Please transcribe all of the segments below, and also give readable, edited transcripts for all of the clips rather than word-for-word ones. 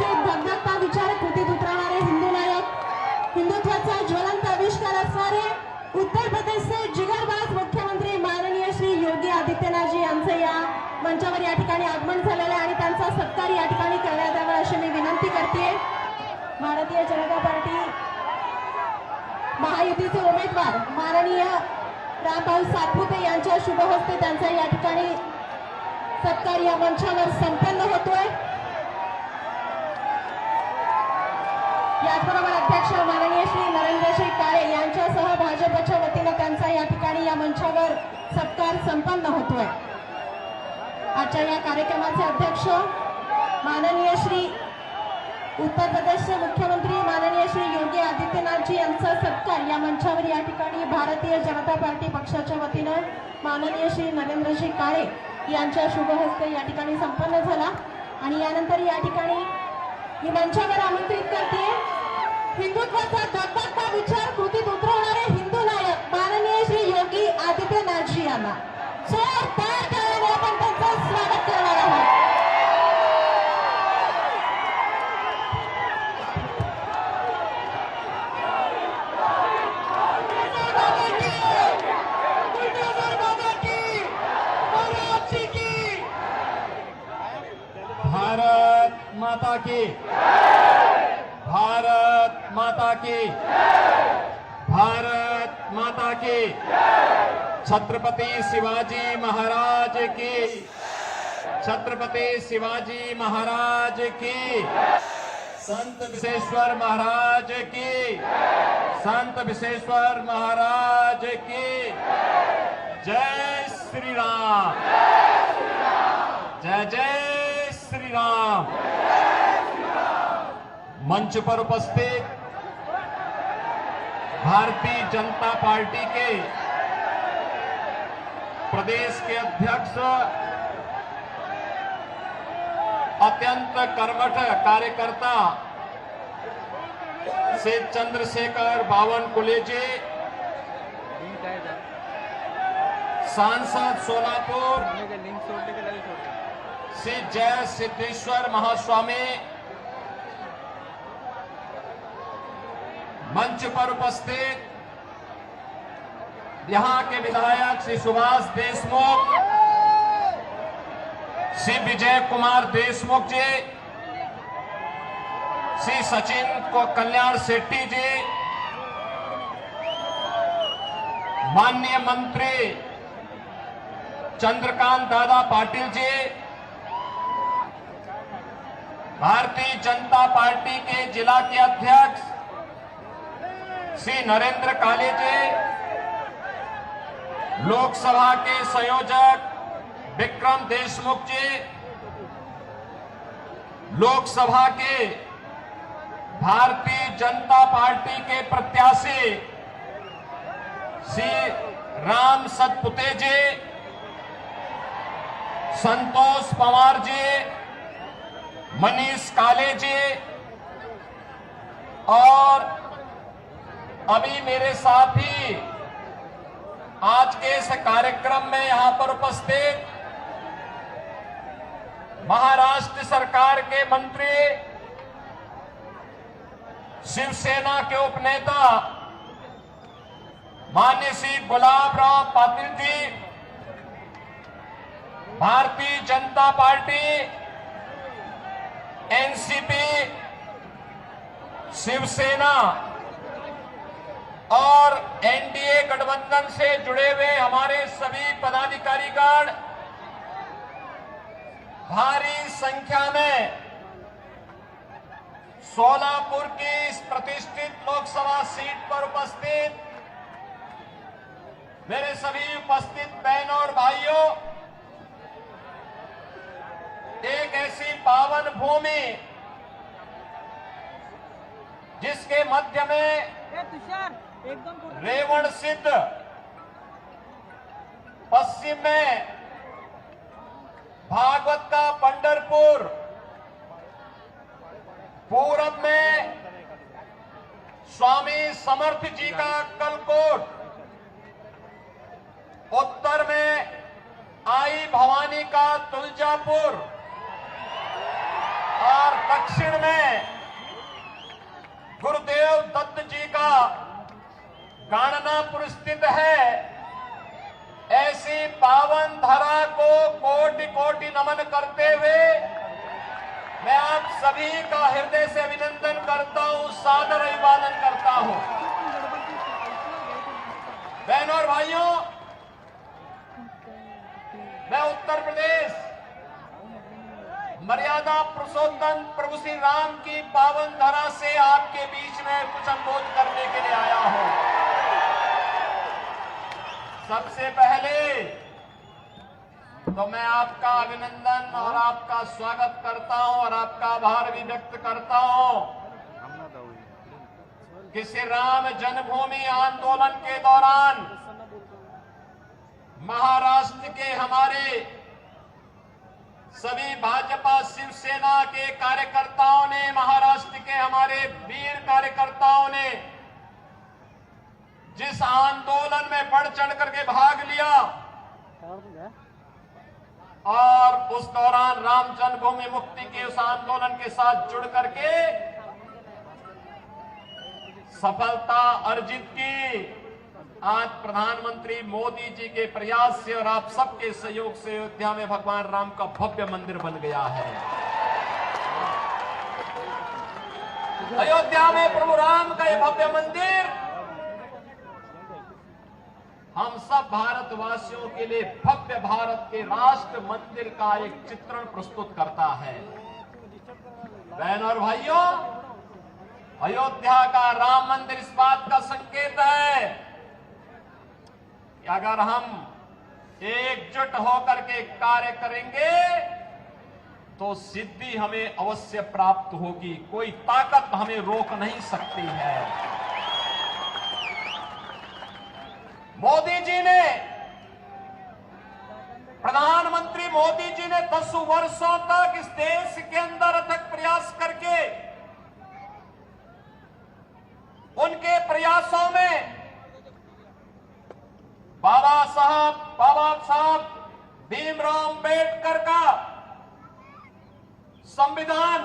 उपस्थित धगधगता विचार कृतीत उतरणारे हिंदू नायक, हिंदुत्वाचा ज्वलंत आविष्कार असणारे उत्तर प्रदेशचे जिगरबाज मुख्यमंत्री माननीय श्री योगी आदित्यनाथजी यांचे या मंचावर या ठिकाणी आगमन झालेले आणि त्यांचा सत्कार या ठिकाणी करण्यात यावा अशी मी विनंती करते। भारतीय जनता पार्टी महायुतीचे उमेदवार माननीय रामभाऊ सातपुते यांच्या शुभहस्ते त्यांचा या ठिकाणी सत्कार या मंचावर संपन्न होतोय। याचबरोबर अध्यक्ष माननीय श्री नरेंद्रजी काळे यांच्यासह भाजपच्या वतीने त्यांचा या ठिकाणी या मंचावर सत्कार संपन्न होतोय। आजच्या या कार्यक्रमाचे अध्यक्ष माननीय श्री उत्तर प्रदेशचे मुख्यमंत्री माननीय श्री योगी आदित्यनाथजी यांचा सत्कार या मंचावर या ठिकाणी भारतीय जनता पार्टी पक्षाच्या वतीने माननीय श्री नरेंद्रजी काळे यांच्या शुभहस्ते या ठिकाणी संपन्न झाला आणि यानंतर या ठिकाणी मी मंचावर आमंत्रित करते हिंदुत्वाचा धगधगता विचार कृतीत उतरवणारे हिंदू नायक माननीय श्री योगी आदित्यनाथजी यांना जोरदार टाळ्याने आपण त्यांचं स्वागत करणार आहोत। भारत माता की, भारत माता की, भारत माता की, छत्रपति शिवाजी महाराज की, छत्रपति शिवाजी महाराज की, संत विश्वेश्वर महाराज की, संत विश्वेश्वर महाराज की। जय श्री राम, जय जय श्री राम। मंच पर उपस्थित भारतीय जनता पार्टी के प्रदेश के अध्यक्ष अत्यंत कर्मठ कार्यकर्ता से चंद्रशेखर बावनकुळे जी, सांसद सोलापुर श्री जय सिद्धेश्वर महास्वामी, मंच पर उपस्थित यहां के विधायक श्री सुभाष देशमुख, श्री विजय कुमार देशमुख जी, श्री सचिन को कल्याण शेट्टी जी, माननीय मंत्री चंद्रकांत दादा पाटिल जी, भारतीय जनता पार्टी के जिला के अध्यक्ष श्री नरेंद्र काले जी, लोकसभा के संयोजक विक्रम देशमुख जी, लोकसभा के भारतीय जनता पार्टी के प्रत्याशी श्री राम सतपुते जी, संतोष पवार जी, मनीष काले जी और अभी मेरे साथ ही आज के इस कार्यक्रम में यहां पर उपस्थित महाराष्ट्र सरकार के मंत्री, शिवसेना के उपनेता माननीय श्री गुलाबराव पाटिल जी, भारतीय जनता पार्टी, एनसीपी, शिवसेना और एनडीए गठबंधन से जुड़े हुए हमारे सभी पदाधिकारीगण भारी संख्या में सोलापुर की इस प्रतिष्ठित लोकसभा सीट पर उपस्थित मेरे सभी उपस्थित बहनों और भाइयों, एक ऐसी पावन भूमि जिसके मध्य में रेवण सिद्ध, पश्चिम में भागवत का पंढरपुर, पूरब में स्वामी समर्थ जी का कलकोट, उत्तर में आई भवानी का तुलजापुर और दक्षिण में गुरुदेव दत्त जी का गाणनापुर स्थित है। ऐसी पावन धरा को कोटि कोटि नमन करते हुए मैं आप सभी का हृदय से अभिनंदन करता हूं, सादर अभिवादन करता हूं। बहनों और भाइयों, मैं उत्तर प्रदेश मर्यादा पुरुषोत्तम प्रभु श्री राम की पावन धरा से आपके बीच में कुछ अनुरोध करने के लिए आया हूं। सबसे पहले तो मैं आपका अभिनंदन और आपका स्वागत करता हूं और आपका आभार भी व्यक्त करता हूं कि श्री राम जन्मभूमि आंदोलन के दौरान महाराष्ट्र के हमारे सभी भाजपा शिवसेना के कार्यकर्ताओं ने, महाराष्ट्र के हमारे वीर कार्यकर्ताओं ने जिस आंदोलन में बढ़ चढ़ करके भाग लिया और उस दौरान राम जन्मभूमि मुक्ति के उस आंदोलन के साथ जुड़ करके सफलता अर्जित की, आज प्रधानमंत्री मोदी जी के प्रयास से और आप सबके सहयोग से अयोध्या में भगवान राम का भव्य मंदिर बन गया है। अयोध्या में प्रभु राम का यह भव्य मंदिर हम सब भारतवासियों के लिए भव्य भारत के राष्ट्र मंदिर का एक चित्रण प्रस्तुत करता है। बहनों और भाइयों, अयोध्या का राम मंदिर इस बात का संकेत है कि अगर हम एकजुट होकर के कार्य करेंगे तो सिद्धि हमें अवश्य प्राप्त होगी। कोई ताकत हमें रोक नहीं सकती है। मोदी जी ने, प्रधानमंत्री मोदी जी ने 10 वर्षों तक इस देश के अंदर अथक प्रयास करके उनके प्रयासों में बाबा साहब भीमराव अंबेडकर का संविधान,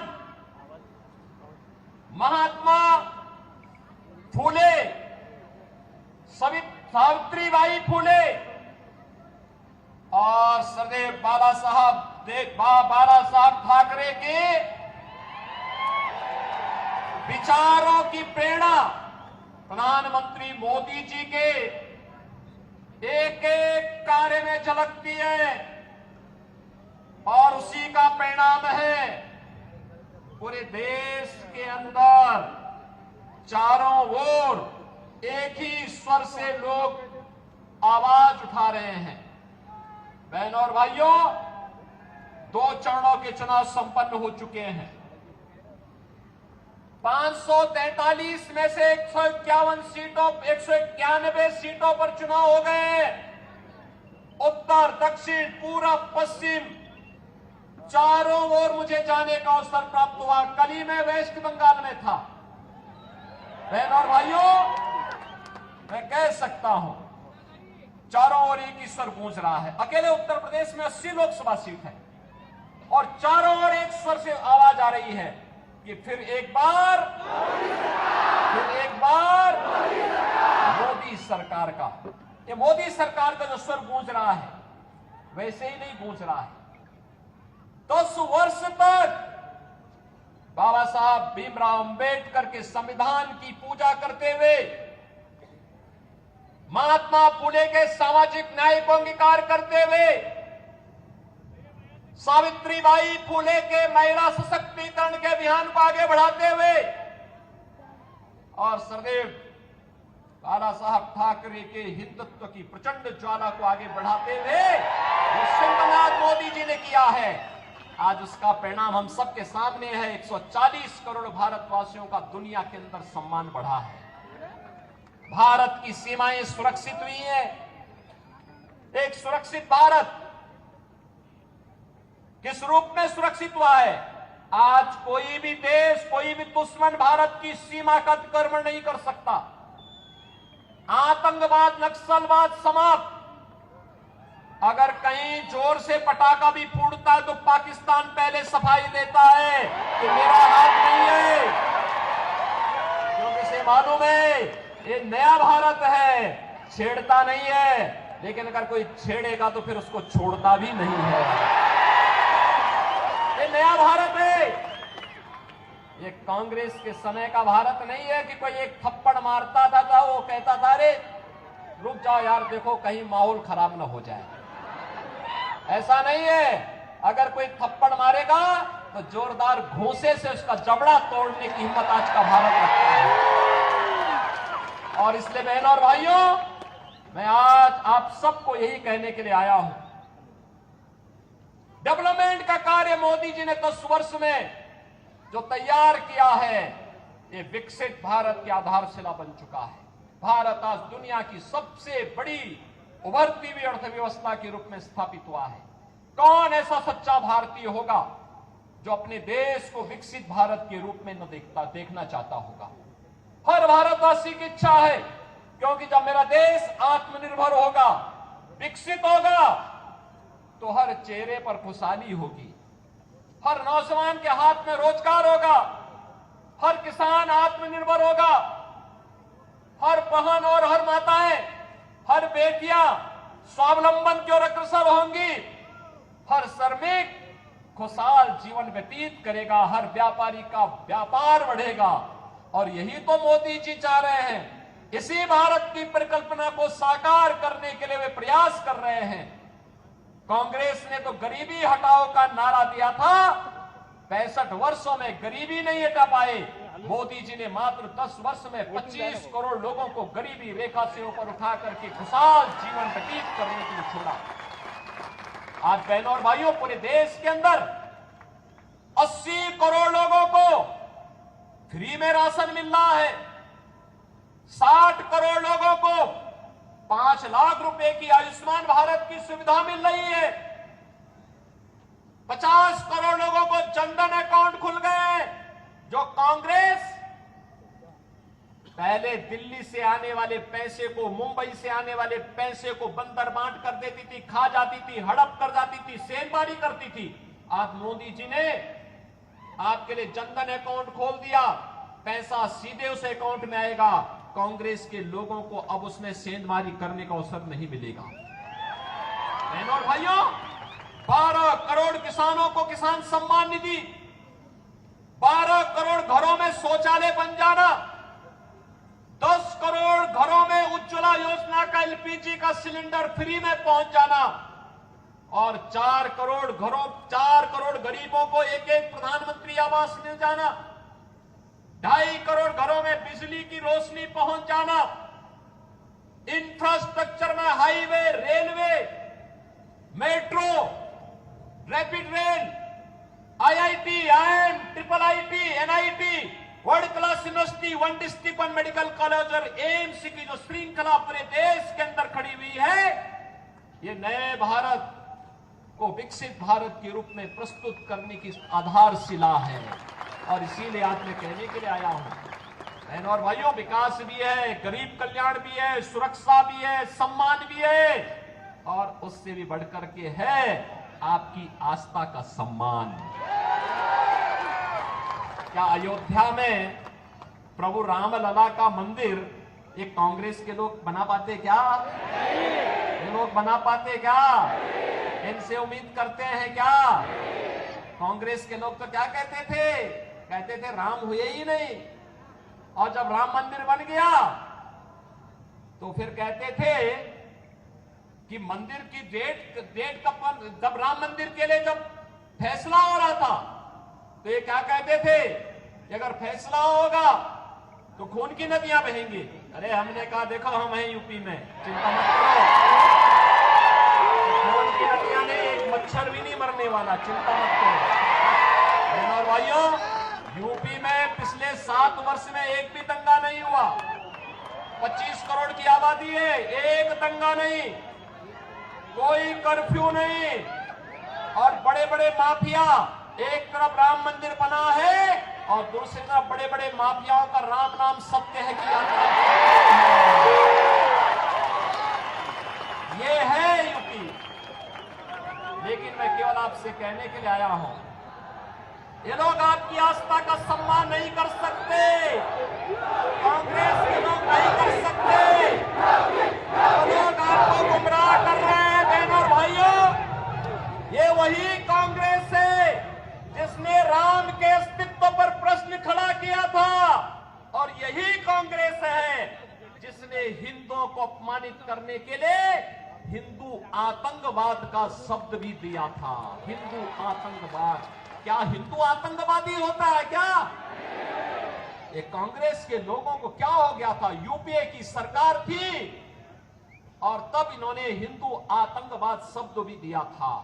महात्मा फूले, सावित्रीबाई फूले और सरदेव बाला साहब ठाकरे के विचारों की प्रेरणा प्रधानमंत्री मोदी जी के एक एक कार्य में झलकती है और उसी का परिणाम है पूरे देश के अंदर चारों ओर एक ही स्वर से लोग आवाज उठा रहे हैं। बहनों और भाइयों, 2 चरणों के चुनाव संपन्न हो चुके हैं। 543 में से 191 सीटों पर चुनाव हो गए। उत्तर, दक्षिण, पूरब, पश्चिम चारों ओर मुझे जाने का अवसर प्राप्त हुआ। कल ही मैं वेस्ट बंगाल में था। बहनों और भाइयों, मैं कह सकता हूं चारों ओर एक ही स्वर गूंज रहा है। अकेले उत्तर प्रदेश में 80 लोकसभा सीट है और चारों ओर एक स्वर से आवाज आ रही है कि फिर एक बार मोदी सरकार का, ये मोदी सरकार का जो स्वर गूंज रहा है वैसे ही नहीं गूंज रहा है। 10 वर्ष तक बाबा साहब भीमराव अंबेडकर के संविधान की पूजा करते हुए, महात्मा फूले के सामाजिक न्याय को अंगीकार करते हुए, सावित्रीबाई फूले के महिला सशक्तिकरण के अभियान को आगे बढ़ाते हुए और सरदेव बाला साहब ठाकरे के हिंदुत्व की प्रचंड ज्वाला को आगे बढ़ाते हुए जो सिंहनाथ मोदी जी ने किया है, आज उसका परिणाम हम सबके सामने है। 140 करोड़ भारतवासियों का दुनिया के अंदर सम्मान बढ़ा है। भारत की सीमाएं सुरक्षित हुई हैं। एक सुरक्षित भारत किस रूप में सुरक्षित हुआ है? आज कोई भी देश, कोई भी दुश्मन भारत की सीमा का अतिक्रमण नहीं कर सकता। आतंकवाद, नक्सलवाद समाप्त, अगर कहीं जोर से पटाखा भी फूटता है तो पाकिस्तान पहले सफाई देता है कि मेरा हाथ नहीं है, क्योंकि इसे मालूम है ये नया भारत है, छेड़ता नहीं है। लेकिन अगर कोई छेड़ेगा तो फिर उसको छोड़ता भी नहीं है। ये नया भारत है, ये कांग्रेस के समय का भारत नहीं है कि कोई एक थप्पड़ मारता था वो कहता था अरे रुक जाओ यार, देखो कहीं माहौल खराब ना हो जाए। ऐसा नहीं है, अगर कोई थप्पड़ मारेगा तो जोरदार घूंसे से उसका जबड़ा तोड़ने की हिम्मत आज का भारत रखता है। और इसलिए बहनों और भाइयों, मैं आज आप सबको यही कहने के लिए आया हूं, डेवलपमेंट का कार्य मोदी जी ने 10 वर्ष में जो तैयार किया है, ये विकसित भारत की आधारशिला बन चुका है। भारत आज दुनिया की सबसे बड़ी उभरती हुई अर्थव्यवस्था के रूप में स्थापित हुआ है। कौन ऐसा सच्चा भारतीय होगा जो अपने देश को विकसित भारत के रूप में न देखना चाहता होगा। हर भारतवासी की इच्छा है, क्योंकि जब मेरा देश आत्मनिर्भर होगा, विकसित होगा, तो हर चेहरे पर खुशहाली होगी, हर नौजवान के हाथ में रोजगार होगा, हर किसान आत्मनिर्भर होगा, हर बहन और हर माताएं, हर बेटियां स्वावलंबन की ओर अग्रसर होंगी, हर श्रमिक खुशहाल जीवन व्यतीत करेगा, हर व्यापारी का व्यापार बढ़ेगा। और यही तो मोदी जी चाह रहे हैं। इसी भारत की परिकल्पना को साकार करने के लिए वे प्रयास कर रहे हैं। कांग्रेस ने तो गरीबी हटाओ का नारा दिया था, 65 वर्षों में गरीबी नहीं हटा पाए। मोदी जी ने मात्र 10 वर्ष में 25 करोड़ लोगों को गरीबी रेखा से ऊपर उठा करके खुशहाल जीवन व्यतीत करने के लिए छोड़ा। आज बहनों और भाइयों, पूरे देश के अंदर 80 करोड़ लोगों को फ्री में राशन मिल रहा है, 60 करोड़ लोगों को 5 लाख रुपए की आयुष्मान भारत की सुविधा मिल रही है, 50 करोड़ लोगों को जनधन अकाउंट खुल गए हैं। जो कांग्रेस पहले दिल्ली से आने वाले पैसे को, मुंबई से आने वाले पैसे को बंदर बांट कर देती थी, खा जाती थी, हड़प कर जाती थी, सेंधमारी करती थी, आज मोदी जी ने आपके लिए जनधन अकाउंट खोल दिया, पैसा सीधे उस अकाउंट में आएगा। कांग्रेस के लोगों को अब उसमें सेंधमारी करने का अवसर नहीं मिलेगा। बहनों और भाइयों, 12 करोड़ किसानों को किसान सम्मान निधि, 12 करोड़ घरों में शौचालय बन जाना, 10 करोड़ घरों में उज्ज्वला योजना का एलपीजी का सिलेंडर फ्री में पहुंच जाना, और 4 करोड़ गरीबों को एक प्रधानमंत्री आवास मिल जाना, 2.5 करोड़ घरों में बिजली की रोशनी पहुंच जाना, इंफ्रास्ट्रक्चर में highway, railway, metro, rapid rail, IIT, IIM, triple IT, NIT, world class university, 1 district 1 medical college और एम्स की जो श्रृंखला पूरे देश के अंदर खड़ी हुई है, ये नए भारत को विकसित भारत के रूप में प्रस्तुत करने की आधारशिला है। और इसीलिए आज मैं कहने के लिए आया हूं, बहनों और भाइयों, विकास भी है, गरीब कल्याण भी है, सुरक्षा भी है, सम्मान भी है, और उससे भी बढ़कर के है आपकी आस्था का सम्मान। क्या अयोध्या में प्रभु रामलला का मंदिर ये कांग्रेस के लोग बना पाते क्या? ये लोग बना पाते क्या? इनसे उम्मीद करते हैं क्या? कांग्रेस के लोग तो क्या कहते थे राम हुए ही नहीं, और जब राम मंदिर बन गया तो फिर कहते थे कि मंदिर की डेट कब, जब राम मंदिर के लिए जब फैसला हो रहा था तो ये क्या कहते थे कि अगर फैसला होगा तो खून की नदियां बहेंगी। अरे हमने कहा देखो हम हैं यूपी में, चिंता मत करो, खून की नदियां नहीं, एक मच्छर भी नहीं मरने वाला, चिंता मत करो। बहनों और भाइयों, यूपी में पिछले 7 वर्ष में एक भी दंगा नहीं हुआ। 25 करोड़ की आबादी है, एक दंगा नहीं, कोई कर्फ्यू नहीं, और बड़े बड़े माफिया, एक तरफ राम मंदिर बना है और दूसरी तरफ बड़े बड़े माफियाओं का राम नाम सत्य है कि ये है यूपी। लेकिन मैं केवल आपसे कहने के लिए आया हूं, ये लोग आपकी आस्था का सम्मान नहीं कर सकते, कांग्रेस के लोग नहीं कर सकते, वो लोग आपको गुमराह कर रहे हैं। बहनों और भाइयों, ये वही कांग्रेस है जिसने राम के अस्तित्व पर प्रश्न खड़ा किया था, और यही कांग्रेस है जिसने हिंदुओं को अपमानित करने के लिए हिंदू आतंकवाद का शब्द भी दिया था। हिंदू आतंकवाद, क्या हिंदू आतंकवादी होता है क्या? ये कांग्रेस के लोगों को क्या हो गया था? यूपीए की सरकार थी और तब इन्होंने हिंदू आतंकवाद शब्द भी दिया था।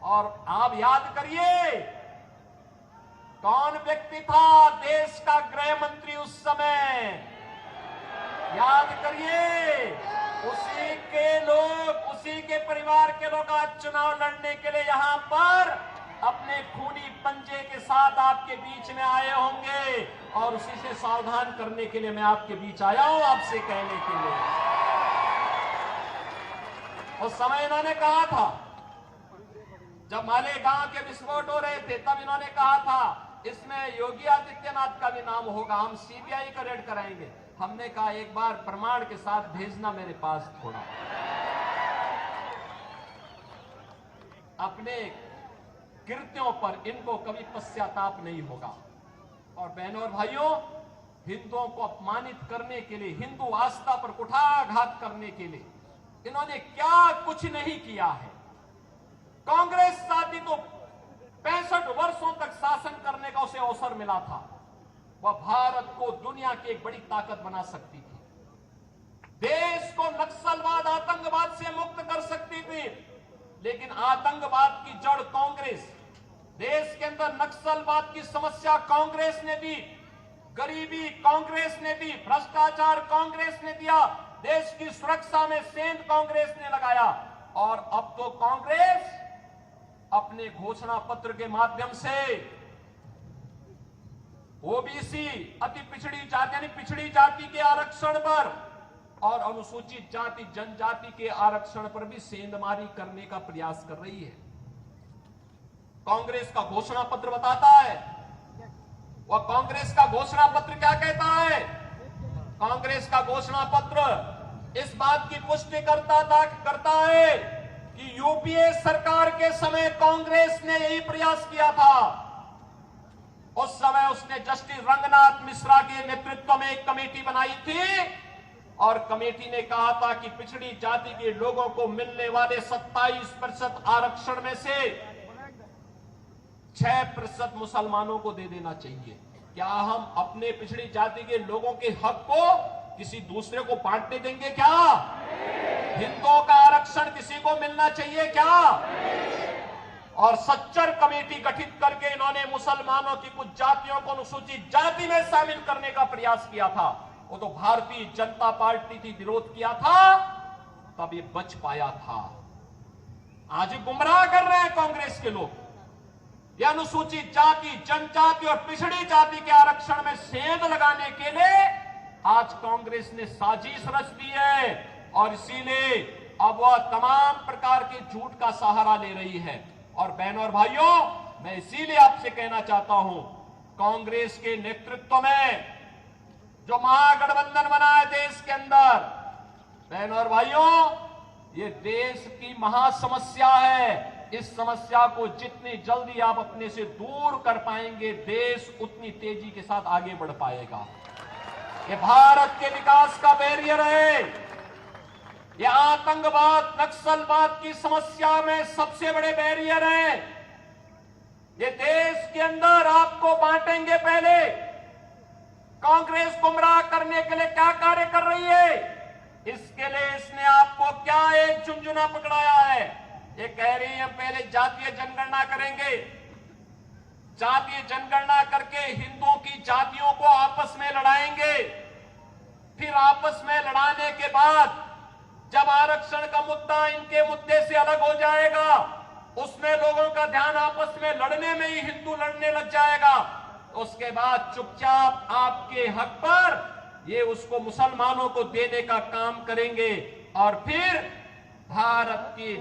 और आप याद करिए, कौन व्यक्ति था देश का गृह मंत्री उस समय? याद करिए, उसी के लोग, उसी के परिवार के लोग आज चुनाव लड़ने के लिए यहां पर अपने खूनी पंजे के साथ आपके बीच में आए होंगे, और उसी से सावधान करने के लिए मैं आपके बीच आया हूं, आपसे कहने के लिए। उस समय इन्होंने कहा था, जब मालेगांव के विस्फोट हो रहे थे, तब इन्होंने कहा था इसमें योगी आदित्यनाथ का भी नाम होगा, हम सीबीआई का रेड कराएंगे। हमने कहा एक बार प्रमाण के साथ भेजना मेरे पास थोड़ा। अपने कृत्यों पर इनको कभी पश्चाताप नहीं होगा। और बहनों और भाइयों, हिंदुओं को अपमानित करने के लिए, हिंदू आस्था पर कुठाराघात करने के लिए इन्होंने क्या कुछ नहीं किया है। कांग्रेस साथी तो 65 वर्षों तक शासन करने का उसे अवसर मिला था। वह भारत को दुनिया की एक बड़ी ताकत बना सकती थी, देश को नक्सलवाद, आतंकवाद से मुक्त कर सकती थी। लेकिन आतंकवाद की जड़ कांग्रेस, देश के अंदर नक्सलवाद की समस्या कांग्रेस ने दी, गरीबी कांग्रेस ने दी, भ्रष्टाचार कांग्रेस ने दिया, देश की सुरक्षा में सेंध कांग्रेस ने लगाया। और अब तो कांग्रेस अपने घोषणा पत्र के माध्यम से ओबीसी, अति पिछड़ी जाति यानी पिछड़ी जाति के आरक्षण पर और अनुसूचित जाति जनजाति के आरक्षण पर भी सेंधमारी करने का प्रयास कर रही है। कांग्रेस का घोषणा पत्र बताता है, वह कांग्रेस का घोषणा पत्र क्या कहता है? कांग्रेस का घोषणा पत्र इस बात की पुष्टि करता है कि यूपीए सरकार के समय कांग्रेस ने यही प्रयास किया था। उस समय उसने जस्टिस रंगनाथ मिश्रा के नेतृत्व में एक कमेटी बनाई थी, और कमेटी ने कहा था कि पिछड़ी जाति के लोगों को मिलने वाले 27% आरक्षण में से 6% मुसलमानों को दे देना चाहिए। क्या हम अपने पिछड़ी जाति के लोगों के हक को किसी दूसरे को बांटने देंगे क्या? हिंदुओं का आरक्षण किसी को मिलना चाहिए क्या? और सच्चर कमेटी गठित करके इन्होंने मुसलमानों की कुछ जातियों को अनुसूचित जाति में शामिल करने का प्रयास किया था। वो तो भारतीय जनता पार्टी थी, विरोध किया था, तब ये बच पाया था। आज गुमराह कर रहे हैं कांग्रेस के लोग। ये अनुसूचित जाति, जनजाति और पिछड़ी जाति के आरक्षण में सेंध लगाने के लिए आज कांग्रेस ने साजिश रच दी है, और इसीलिए अब वह तमाम प्रकार के झूठ का सहारा ले रही है। और बहनों और भाइयों, मैं इसीलिए आपसे कहना चाहता हूं, कांग्रेस के नेतृत्व में जो महागठबंधन बना है देश के अंदर, बहनों और भाइयों, ये देश की महासमस्या है। इस समस्या को जितनी जल्दी आप अपने से दूर कर पाएंगे, देश उतनी तेजी के साथ आगे बढ़ पाएगा। ये भारत के विकास का बैरियर है। ये आतंकवाद, नक्सलवाद की समस्या में सबसे बड़े बैरियर है। ये देश के अंदर आपको बांटेंगे। पहले कांग्रेस गुमराह करने के लिए क्या कार्य कर रही है, इसके लिए इसने आपको क्या एक झुंझुना पकड़ाया है। ये कह रही है पहले जातीय जनगणना करेंगे, जातीय जनगणना करके हिंदुओं की जातियों को आपस में लड़ाएंगे, फिर आपस में लड़ाने के बाद जब आरक्षण का मुद्दा इनके मुद्दे से अलग हो जाएगा, उसमें लोगों का ध्यान आपस में लड़ने में ही हिंदू लड़ने लग जाएगा, उसके बाद चुपचाप आपके हक पर ये उसको मुसलमानों को देने का काम करेंगे, और फिर भारत की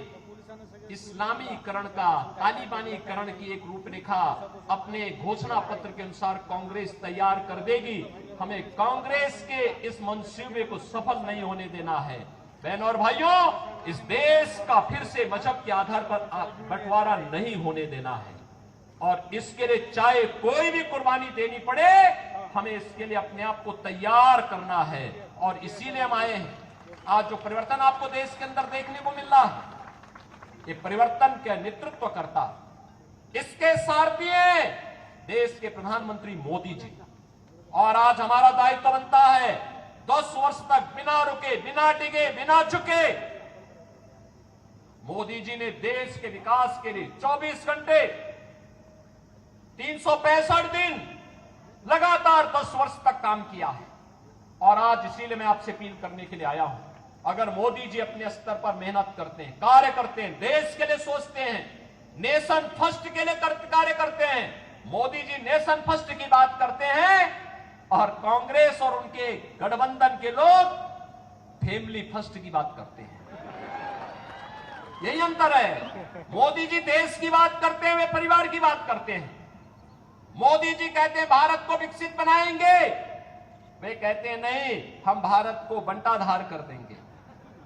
इस्लामीकरण का, तालिबानीकरण की एक रूपरेखा अपने घोषणा पत्र के अनुसार कांग्रेस तैयार कर देगी। हमें कांग्रेस के इस मंसूबे को सफल नहीं होने देना है। बहनों और भाइयों, इस देश का फिर से मजहब के आधार पर बंटवारा नहीं होने देना है और इसके लिए चाहे कोई भी कुर्बानी देनी पड़े, हमें इसके लिए अपने आप को तैयार करना है और इसीलिए हम आए हैं। आज जो परिवर्तन आपको देश के अंदर देखने को मिल रहा है, ये परिवर्तन का नेतृत्व करता, इसके सारथी हैं देश के प्रधानमंत्री मोदी जी। और आज हमारा दायित्व बनता है 10 वर्ष तक बिना रुके, बिना डिगे, बिना झुके मोदी जी ने देश के विकास के लिए 24 घंटे 365 दिन लगातार 10 वर्ष तक काम किया है। और आज इसीलिए मैं आपसे अपील करने के लिए आया हूं, अगर मोदी जी अपने स्तर पर मेहनत करते हैं, कार्य करते हैं, देश के लिए सोचते हैं, नेशन फर्स्ट के लिए कार्य करते हैं, मोदी जी नेशन फर्स्ट की बात करते हैं और कांग्रेस और उनके गठबंधन के लोग फैमिली फर्स्ट की बात करते हैं। यही अंतर है। मोदी जी देश की बात करते हैं, वे परिवार की बात करते हैं। मोदी जी कहते हैं भारत को विकसित बनाएंगे, वे कहते हैं नहीं, हम भारत को बंटाधार कर देंगे,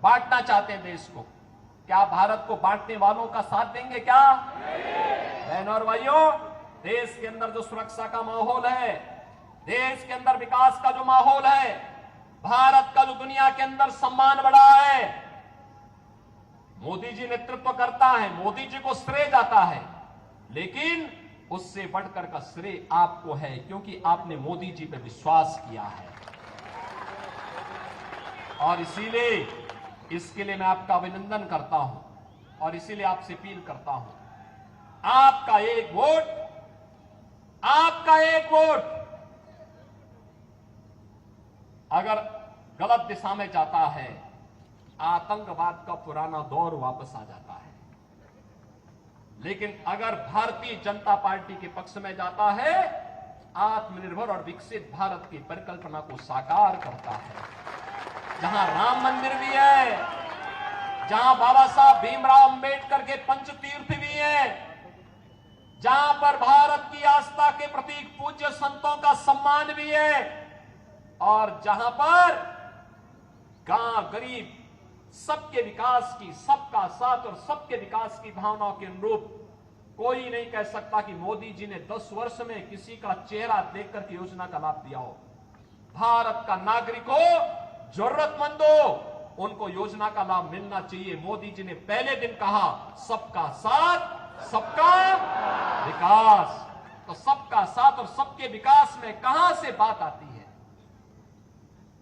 बांटना चाहते हैं देश को। क्या भारत को बांटने वालों का साथ देंगे क्या? बहनों और भाइयों, देश के अंदर जो सुरक्षा का माहौल है, देश के अंदर विकास का जो माहौल है, भारत का जो दुनिया के अंदर सम्मान बढ़ा है, मोदी जी नेतृत्व करता है, मोदी जी को श्रेय जाता है, लेकिन उससे बढ़कर का श्रेय आपको है, क्योंकि आपने मोदी जी पे विश्वास किया है। और इसीलिए इसके लिए मैं आपका अभिनंदन करता हूं और इसीलिए आपसे अपील करता हूं, आपका एक वोट, आपका एक वोट अगर गलत दिशा में जाता है, आतंकवाद का पुराना दौर वापस आ जाता है। लेकिन अगर भारतीय जनता पार्टी के पक्ष में जाता है, आत्मनिर्भर और विकसित भारत की परिकल्पना को साकार करता है। जहां राम मंदिर भी है, जहां बाबा साहब भीमराव अंबेडकर के पंचतीर्थ भी है, जहां पर भारत की आस्था के प्रतीक पूज्य संतों का सम्मान भी है और जहां पर गांव गरीब सबके विकास की, सबका साथ और सबके विकास की भावनाओं के अनुरूप कोई नहीं कह सकता कि मोदी जी ने 10 वर्ष में किसी का चेहरा देखकर की योजना का लाभ दिया हो। भारत का नागरिक हो, जरूरतमंद हो, उनको योजना का लाभ मिलना चाहिए। मोदी जी ने पहले दिन कहा सबका साथ, सबका विकास। तो सबका साथ और सबके विकास में कहां से बात आती है,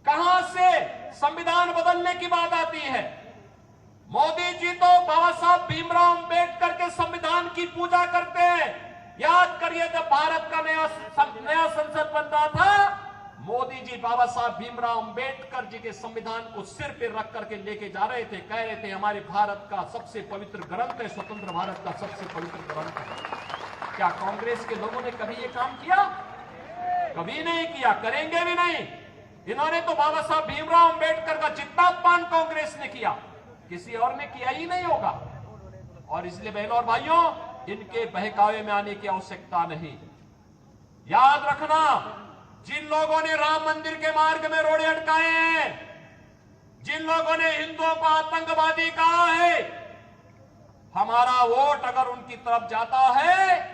कहां से संविधान बदलने की बात आती है? मोदी जी तो बाबा साहब भीमराव अंबेडकर के संविधान की पूजा करते हैं। याद करिए, जब भारत का नया संसद बन रहा था, मोदी जी बाबा साहब भीमराव अंबेडकर जी के संविधान को सिर पे रख करके लेके जा रहे थे, कह रहे थे हमारे भारत का सबसे पवित्र ग्रंथ है, स्वतंत्र भारत का सबसे पवित्र ग्रंथ है। क्या कांग्रेस के लोगों ने कभी ये काम किया? कभी नहीं किया, करेंगे भी नहीं। इन्होंने तो बाबा साहब भीमराव अंबेडकर का जितना अपमान कांग्रेस ने किया, किसी और ने किया ही नहीं होगा। और इसलिए बहनों और भाइयों, इनके बहकावे में आने की आवश्यकता नहीं। याद रखना, जिन लोगों ने राम मंदिर के मार्ग में रोड़े अटकाए हैं, जिन लोगों ने हिंदुओं को आतंकवादी कहा है, हमारा वोट अगर उनकी तरफ जाता है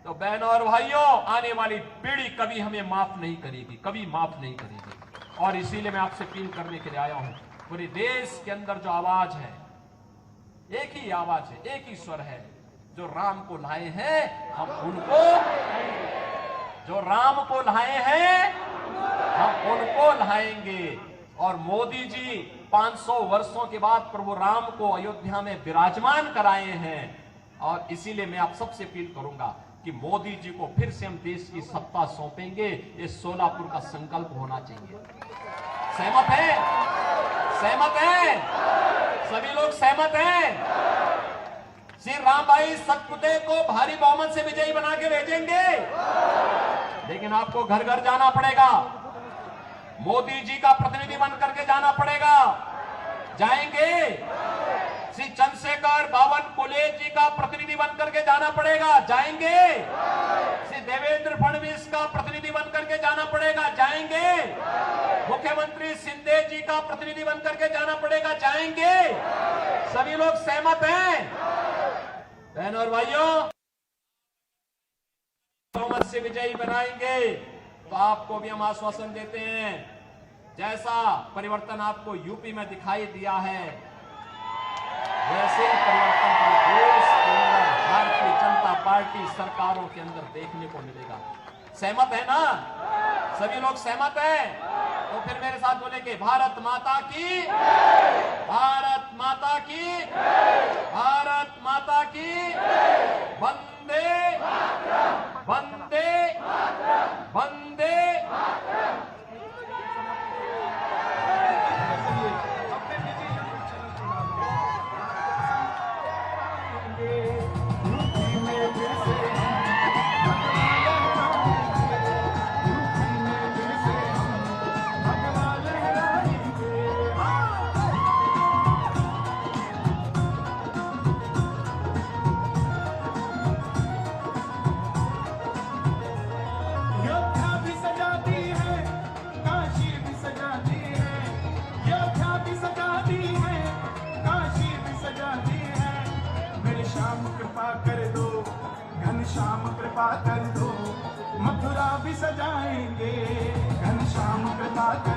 तो बहनों और भाइयों, आने वाली पीढ़ी कभी हमें माफ नहीं करेगी, कभी माफ नहीं करेगी। और इसीलिए मैं आपसे अपील करने के लिए आया हूं, पूरे देश के अंदर जो आवाज है, एक ही आवाज है, एक ही स्वर है। जो राम को लाए हैं हम उनको, जो राम को लाए हैं हम उनको लाएंगे। और मोदी जी 500 वर्षों के बाद प्रभु राम को अयोध्या में विराजमान कराए हैं। और इसीलिए मैं आप सबसे अपील करूंगा कि मोदी जी को फिर से हम देश की सत्ता सौंपेंगे। ये सोलापुर का संकल्प होना चाहिए। सहमत है? सहमत है? सभी लोग सहमत हैं? श्री राम भाई सतपुते को भारी बहुमत से विजयी बना के भेजेंगे, लेकिन आपको घर घर जाना पड़ेगा, मोदी जी का प्रतिनिधि बन करके जाना पड़ेगा। जाएंगे? श्री चंद्रशेखर बावनकुले जी का प्रतिनिधि बनकर के जाना पड़ेगा, जाएंगे। श्री देवेंद्र फडणवीस का प्रतिनिधि बनकर के जाना पड़ेगा, जाएंगे। मुख्यमंत्री शिंदे जी का प्रतिनिधि बनकर के जाना पड़ेगा, जाएंगे। सभी लोग सहमत हैं? बहनों और भाइयों, बहुमत से विजयी बनाएंगे तो आपको भी हम आश्वासन देते हैं, जैसा परिवर्तन आपको यूपी में दिखाई दिया है वैसे परिवर्तन को देश के अंदर भारतीय जनता पार्टी सरकारों के अंदर देखने को मिलेगा। सहमत है ना? सभी लोग सहमत हैं? तो फिर मेरे साथ बोलेंगे, भारत माता की, भारत माता की, भारत माता की, वंदे वंदे वंदे। घनश्याम कृपा कर दो, मथुरा भी सजाएंगे, घनश्याम कृपा कर दो।